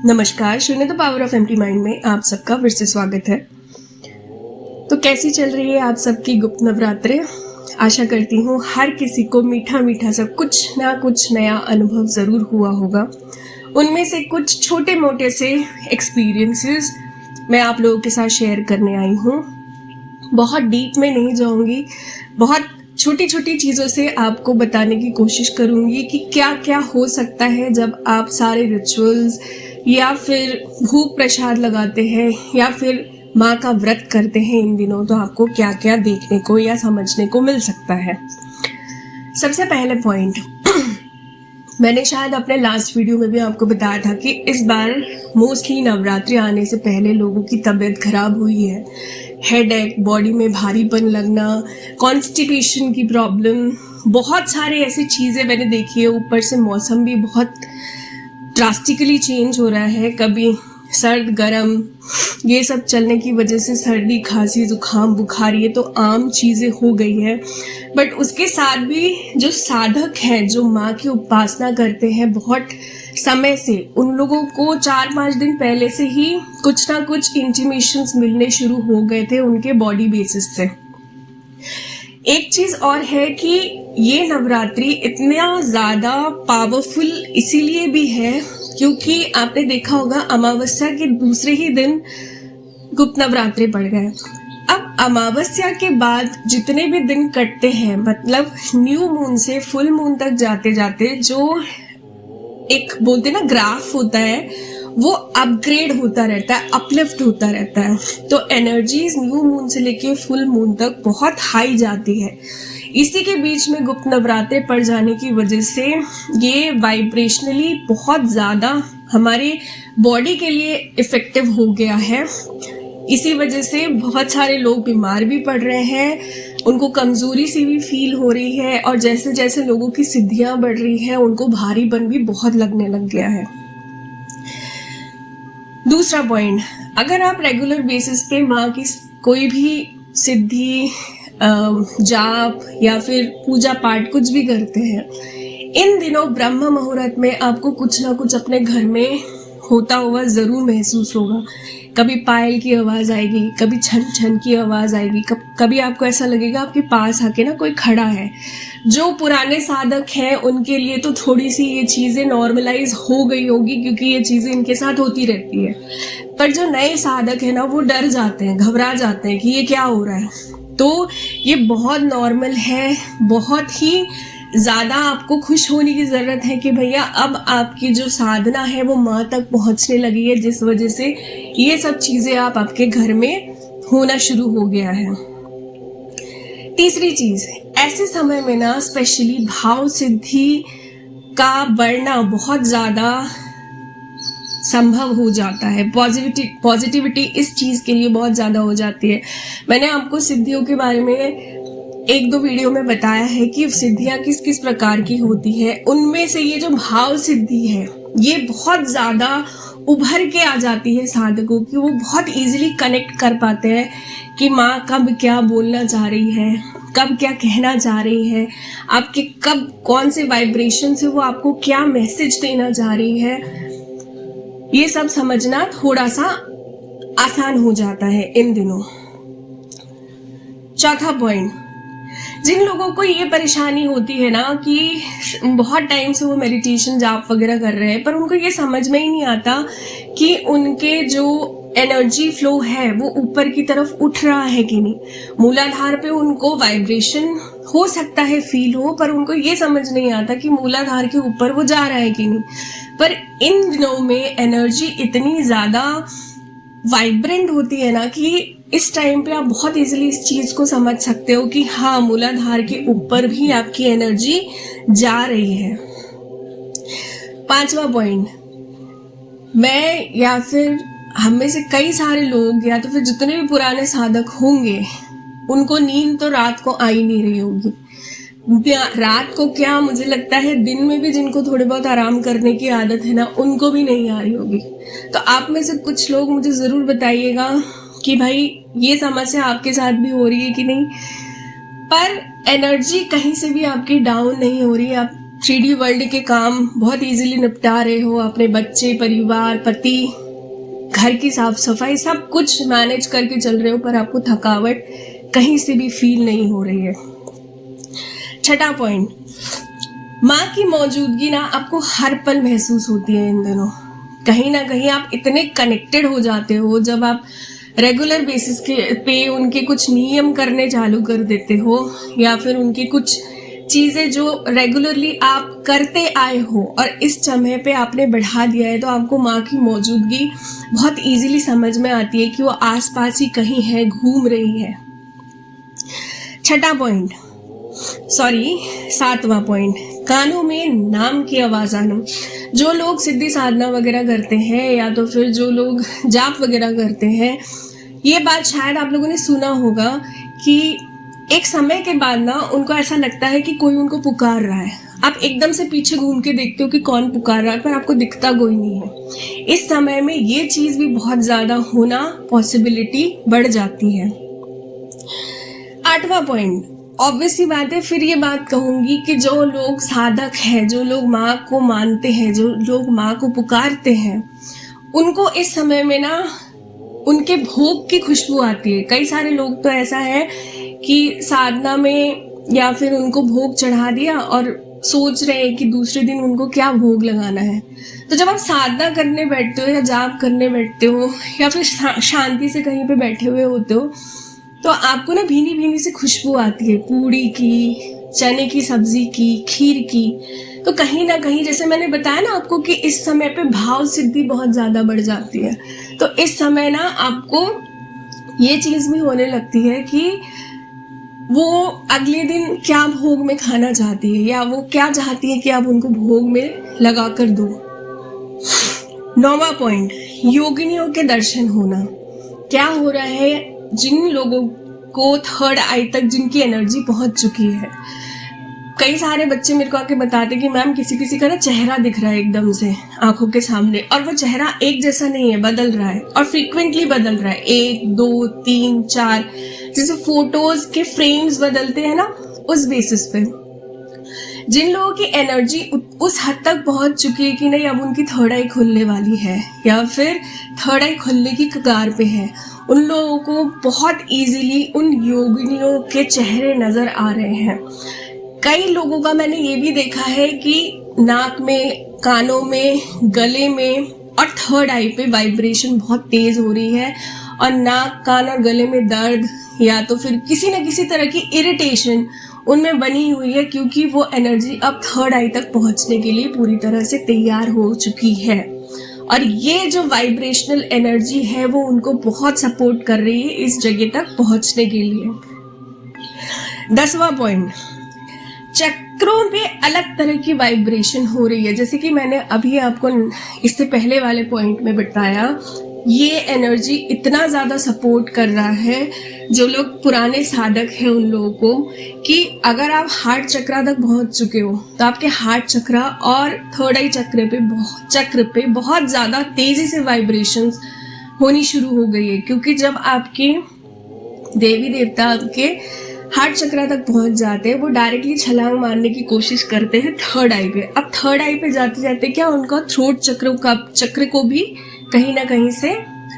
नमस्कार, शून्य the power of empty mind में आप सबका फिर से स्वागत है। तो कैसी चल रही है आप सबकी गुप्त नवरात्रे? आशा करती हूँ हर किसी को मीठा मीठा सा कुछ ना कुछ नया अनुभव ज़रूर हुआ होगा। उनमें से कुछ छोटे मोटे से एक्सपीरियंसेस मैं आप लोगों के साथ शेयर करने आई हूँ। बहुत डीप में नहीं जाऊँगी, बहुत छोटी छोटी चीज़ों से आपको बताने की कोशिश करूँगी कि क्या क्या हो सकता है जब आप सारे रिचुअल्स या फिर भूख प्रसाद लगाते हैं या फिर माँ का व्रत करते हैं इन दिनों, तो आपको क्या क्या देखने को या समझने को मिल सकता है। सबसे पहले पॉइंट, मैंने शायद अपने लास्ट वीडियो में भी आपको बताया था कि इस बार मोस्टली नवरात्रि आने से पहले लोगों की तबीयत खराब हुई है। हेडेक, बॉडी में भारीपन लगना, कॉन्स्टिपेशन की प्रॉब्लम, बहुत सारे ऐसी चीज़ें मैंने देखी है। ऊपर से मौसम भी बहुत ड्रास्टिकली चेंज हो रहा है, कभी सर्द गर्म, ये सब चलने की वजह से सर्दी खांसी जुकाम बुखार ये तो आम चीज़ें हो गई है। बट उसके साथ भी जो साधक हैं, जो माँ की उपासना करते हैं बहुत समय से, उन लोगों को 4-5 दिन पहले से ही कुछ ना कुछ इंटीमेशंस मिलने शुरू हो गए थे उनके बॉडी बेसिस से। एक चीज़ और है कि ये नवरात्रि इतना ज़्यादा पावरफुल इसीलिए भी है क्योंकि आपने देखा होगा अमावस्या के दूसरे ही दिन गुप्त नवरात्रि पड़ गए। अब अमावस्या के बाद जितने भी दिन कटते हैं, मतलब न्यू मून से फुल मून तक जाते जाते जो एक बोलते ना ग्राफ होता है, वो अपग्रेड होता रहता है, अपलिफ्ट होता रहता है। तो एनर्जीज न्यू मून से लेके फुल मून तक बहुत हाई जाती है। इसी के बीच में गुप्त नवरात्रे पड़ जाने की वजह से ये वाइब्रेशनली बहुत ज़्यादा हमारे बॉडी के लिए इफ़ेक्टिव हो गया है। इसी वजह से बहुत सारे लोग बीमार भी पड़ रहे हैं, उनको कमज़ोरी सी भी फील हो रही है, और जैसे जैसे लोगों की सिद्धियां बढ़ रही हैं उनको भारीपन भी बहुत लगने लग गया है। दूसरा पॉइंट, अगर आप रेगुलर बेसिस पे माँ की कोई भी सिद्धि, जाप या फिर पूजा पाठ कुछ भी करते हैं, इन दिनों ब्रह्म मुहूर्त में आपको कुछ ना कुछ अपने घर में होता हुआ ज़रूर महसूस होगा। कभी पायल की आवाज़ आएगी, कभी छन छन की आवाज़ आएगी, कभी आपको ऐसा लगेगा आपके पास आके ना कोई खड़ा है। जो पुराने साधक हैं उनके लिए तो थोड़ी सी ये चीज़ें नॉर्मलाइज हो गई होगी क्योंकि ये चीज़ें इनके साथ होती रहती है। पर जो नए साधक हैं ना, वो डर जाते हैं, घबरा जाते हैं कि ये क्या हो रहा है। तो ये बहुत नॉर्मल है, बहुत ही ज़्यादा आपको खुश होने की ज़रूरत है कि भैया अब आपकी जो साधना है वो माँ तक पहुँचने लगी है, जिस वजह से ये सब चीज़ें आप आपके घर में होना शुरू हो गया है। तीसरी चीज़, ऐसे समय में ना स्पेशली भाव सिद्धि का बढ़ना बहुत ज़्यादा संभव हो जाता है। पॉजिटिविटी इस चीज़ के लिए बहुत ज़्यादा हो जाती है। मैंने आपको सिद्धियों के बारे में 1-2 वीडियो में बताया है कि सिद्धियाँ किस किस प्रकार की होती है। उनमें से ये जो भाव सिद्धि है ये बहुत ज़्यादा उभर के आ जाती है साधकों की। वो बहुत इजीली कनेक्ट कर पाते हैं कि माँ कब क्या बोलना चाह रही है, कब क्या कहना चाह रही है, आपके कब कौन से वाइब्रेशन से वो आपको क्या मैसेज देना चाह रही है। ये सब समझना थोड़ा सा आसान हो जाता है इन दिनों। चौथा पॉइंट, जिन लोगों को ये परेशानी होती है ना कि बहुत टाइम से वो मेडिटेशन जाप वगैरह कर रहे हैं पर उनको ये समझ में ही नहीं आता कि उनके जो एनर्जी फ्लो है वो ऊपर की तरफ उठ रहा है कि नहीं। मूलाधार पे उनको वाइब्रेशन हो सकता है फील हो, पर उनको ये समझ नहीं आता कि मूलाधार के ऊपर वो जा रहा है कि नहीं। पर इन दिनों में एनर्जी इतनी ज़्यादा वाइब्रेंट होती है ना कि इस टाइम पे आप बहुत इजीली इस चीज़ को समझ सकते हो कि हाँ, मूलाधार के ऊपर भी आपकी एनर्जी जा रही है। 5वां पॉइंट, मैं या फिर हम में से कई सारे लोग या तो फिर जितने भी पुराने साधक होंगे उनको नींद तो रात को आ ही नहीं रही होगी। रात को क्या, मुझे लगता है दिन में भी जिनको थोड़े बहुत आराम करने की आदत है ना, उनको भी नहीं आ रही होगी। तो आप में से कुछ लोग मुझे ज़रूर बताइएगा कि भाई ये समस्या आपके साथ भी हो रही है कि नहीं। पर एनर्जी कहीं से भी आपकी डाउन नहीं हो रही, आप 3D वर्ल्ड के काम बहुत इजीली निपटा रहे हो, अपने बच्चे, परिवार, पति, घर की साफ सफाई सब कुछ मैनेज करके चल रहे हो, पर आपको थकावट कहीं से भी फील नहीं हो रही है। छठा पॉइंट, माँ की मौजूदगी ना आपको हर पल महसूस होती है इन दिनों। कहीं ना कहीं आप इतने कनेक्टेड हो जाते हो जब आप रेगुलर बेसिस पे उनके कुछ नियम करने चालू कर देते हो, या फिर उनकी कुछ चीज़ें जो रेगुलरली आप करते आए हो और इस समय पे आपने बढ़ा दिया है, तो आपको माँ की मौजूदगी बहुत इजीली समझ में आती है कि वो आसपास ही कहीं है, घूम रही है। सातवां पॉइंट, कानों में नाम की आवाज़ आना। जो लोग सिद्धि साधना वगैरह करते हैं या तो फिर जो लोग जाप वगैरह करते हैं, ये बात शायद आप लोगों ने सुना होगा कि एक समय के बाद ना उनको ऐसा लगता है कि कोई उनको पुकार रहा है। आप एकदम से पीछे घूम के देखते हो कि कौन पुकार रहा है, पर आपको दिखता कोई नहीं है। इस समय में ये चीज़ भी बहुत ज़्यादा होना, पॉसिबिलिटी बढ़ जाती है। 8वां पॉइंट, ऑब्वियसली बात है, फिर ये बात कहूँगी कि जो लोग साधक हैं, जो लोग माँ को मानते हैं, जो लोग माँ को पुकारते हैं, उनको इस समय में ना उनके भोग की खुशबू आती है। कई सारे लोग तो ऐसा है कि साधना में या फिर उनको भोग चढ़ा दिया और सोच रहे हैं कि दूसरे दिन उनको क्या भोग लगाना है। तो जब आप साधना करने बैठते हो या जाप करने बैठते हो या फिर शांति से कहीं पे बैठे हुए होते हो, तो आपको ना भीनी भीनी से खुशबू आती है, पूड़ी की, चने की सब्जी की, खीर की। तो कहीं ना कहीं, जैसे मैंने बताया ना आपको कि इस समय पे भाव सिद्धि बहुत ज़्यादा बढ़ जाती है। तो इस समय ना आपको ये चीज़ भी होने लगती है कि वो अगले दिन क्या भोग में खाना चाहती है या वो क्या चाहती है कि आप उनको भोग में लगा कर दो। 9वां पॉइंट, योगिनियों के दर्शन होना। क्या हो रहा है, जिन लोगों को थर्ड आई तक जिनकी एनर्जी पहुंच चुकी है, कई सारे बच्चे मेरे को आके बताते कि मैम किसी का ना चेहरा दिख रहा है एकदम से आंखों के सामने, और वो चेहरा एक जैसा नहीं है, बदल रहा है और फ्रीक्वेंटली बदल रहा है, 1, 2, 3, 4, जैसे फोटोज के फ्रेम्स बदलते हैं ना, उस बेसिस पे। जिन लोगों की एनर्जी उस हद तक पहुंच चुकी है कि नहीं अब उनकी थर्ड आई खुलने वाली है या फिर थर्ड आई खुलने की कगार पे है, उन लोगों को बहुत इजीली उन योगिनियों के चेहरे नजर आ रहे हैं। कई लोगों का मैंने ये भी देखा है कि नाक में, कानों में, गले में और थर्ड आई पे वाइब्रेशन बहुत तेज हो रही है और नाक, कान और गले में दर्द या तो फिर किसी न किसी तरह की इरिटेशन उनमें बनी हुई है, क्योंकि वो एनर्जी अब थर्ड आई तक पहुंचने के लिए पूरी तरह से तैयार हो चुकी है। और ये जो वाइब्रेशनल एनर्जी है वो उनको बहुत सपोर्ट कर रही है इस जगह तक पहुंचने के लिए। 10वां पॉइंट, चक्रों पे अलग तरह की वाइब्रेशन हो रही है। जैसे कि मैंने अभी आपको इससे पहले वाले पॉइंट में बताया, ये एनर्जी इतना ज़्यादा सपोर्ट कर रहा है जो लोग पुराने साधक हैं उन लोगों को, कि अगर आप हार्ट चक्रा तक पहुंच चुके हो तो आपके हार्ट चक्रा और थर्ड आई चक्र पे बहुत ज़्यादा तेज़ी से वाइब्रेशंस होनी शुरू हो गई है। क्योंकि जब आपके देवी देवता आपके हार्ट चक्रा तक पहुंच जाते हैं, वो डायरेक्टली छलांग मारने की कोशिश करते हैं थर्ड आई पे। अब थर्ड आई पे जाते जाते क्या उनका थ्रोट चक्र को भी कहीं ना कहीं से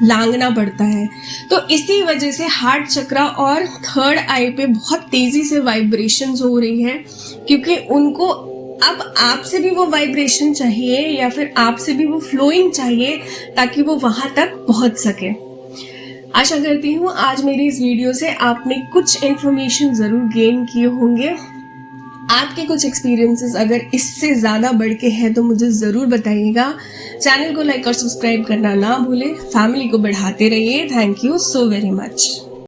लांगना पड़ता है। तो इसी वजह से हार्ट चक्रा और थर्ड आई पे बहुत तेजी से वाइब्रेशंस हो रही है, क्योंकि उनको अब आपसे भी वो वाइब्रेशन चाहिए या फिर आपसे भी वो फ्लोइंग चाहिए ताकि वो वहां तक पहुंच सके। आशा करती हूँ आज मेरी इस वीडियो से आपने कुछ इन्फॉर्मेशन जरूर गेन किए होंगे। आपके कुछ एक्सपीरियंसेस अगर इससे ज़्यादा बढ़ के हैं तो मुझे ज़रूर बताइएगा। चैनल को लाइक और सब्सक्राइब करना ना भूलें। फैमिली को बढ़ाते रहिए। Thank you so very much.